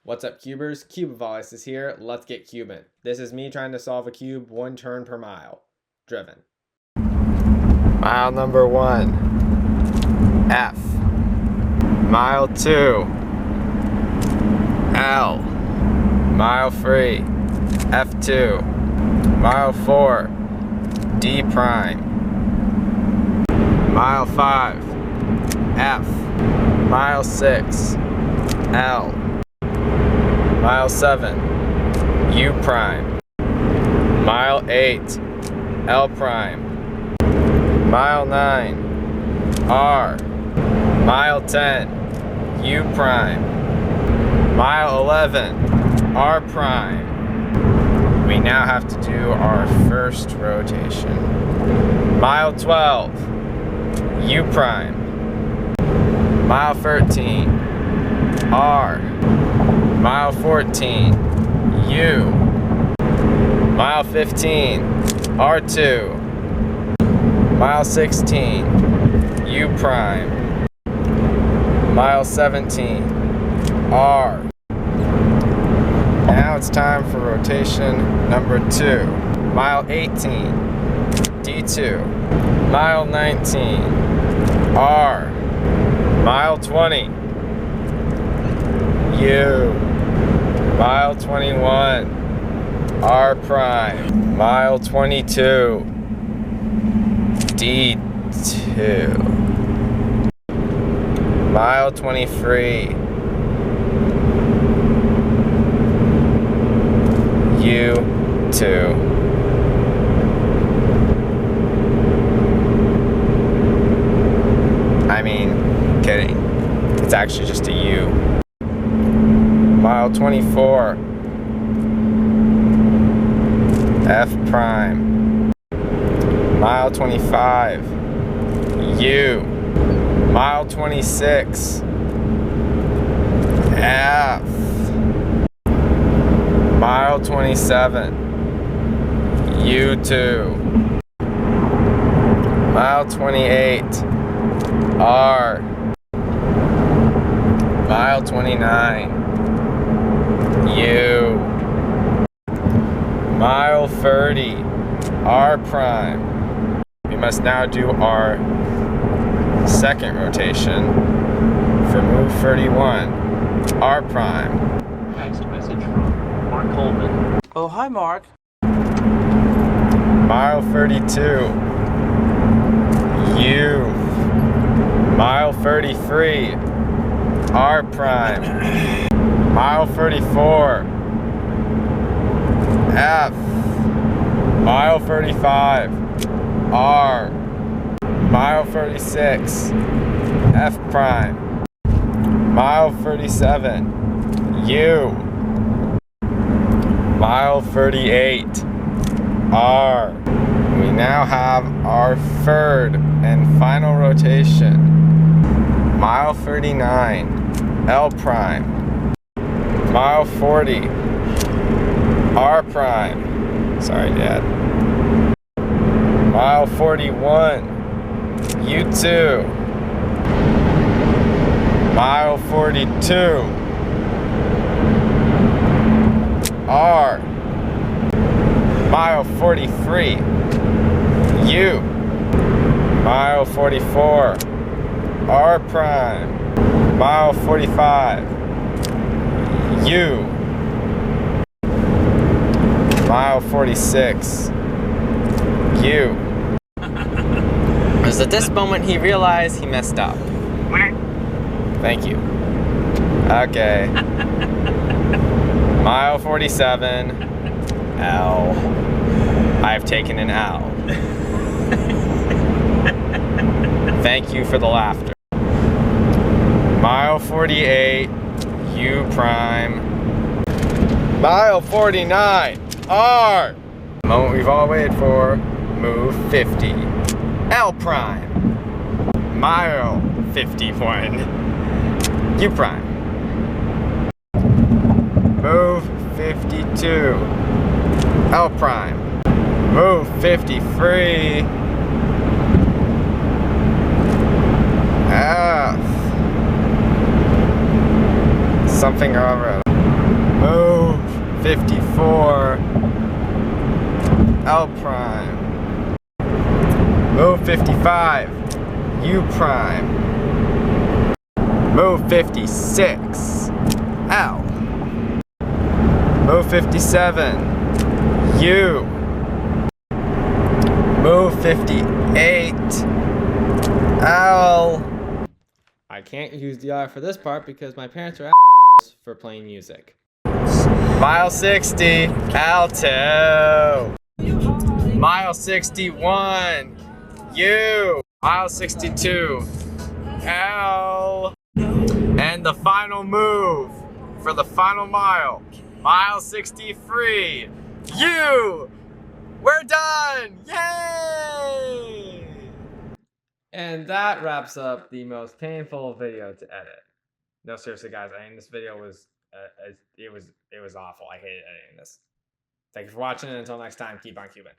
What's up, cubers? Cubivolis is here. Let's get cubing. This is me trying to solve a cube 1 turn per mile. Driven. Mile number 1. F. Mile 2. L. Mile 3. F2. Mile 4. D prime. Mile 5. F. Mile 6. L. Mile 7, U prime. Mile 8, L prime. Mile 9, R. Mile 10, U prime. Mile 11, R prime. We now have to do our first rotation. Mile 12, U prime. Mile 13, R. Mile 14, U. Mile 15, R2. Mile 16, U prime. Mile 17, R. Now it's time for rotation number 2. Mile 18, D2. Mile 19, R. Mile 20, U. Mile 21, R prime. Mile 22, D2. Mile 23, U2. I mean, kidding. It's actually just a U. Mile 24, F prime. Mile 25, U. Mile 26, F. Mile 27, U2. Mile 28, R. Mile 29, U. Mile 30, R prime. We must now do our second rotation for move 31, R prime. Text message from Mark Coleman. Oh, hi, Mark. Mile 32, U. Mile 33, R prime. Mile 34, F. Mile 35, R. Mile 36, F prime. Mile 37, U. Mile 38, R. We now have our third and final rotation. Mile 39, L prime. Mile 40, R prime. Sorry, Dad. Mile 41, U2. Mile 42, R. Mile 43, U. Mile 44, R prime. Mile 45, U. Mile 46, U. It was at this moment he realized he messed up. Thank you. Okay. Mile 47, L. I've taken an L. Thank you for the laughter. Mile 48, U prime. Mile 49, R. The moment we've all waited for, move 50, L prime. Mile 51, U prime. Move 52, L prime. Move 53, F. Something or other. Move 54. L prime. Move 55. U prime. Move 56. L. Move 57. U. Move 58. L. I can't use the R for this part because my parents are for playing music. Mile 60, L2. Mile 61, U. Mile 62, L. And the final move for the final mile, mile 63, U. We're done! Yay! And that wraps up the most painful video to edit. No, seriously, guys. I mean, this video was it was awful. I hated editing this. Thank you for watching, and until next time, keep on cubing.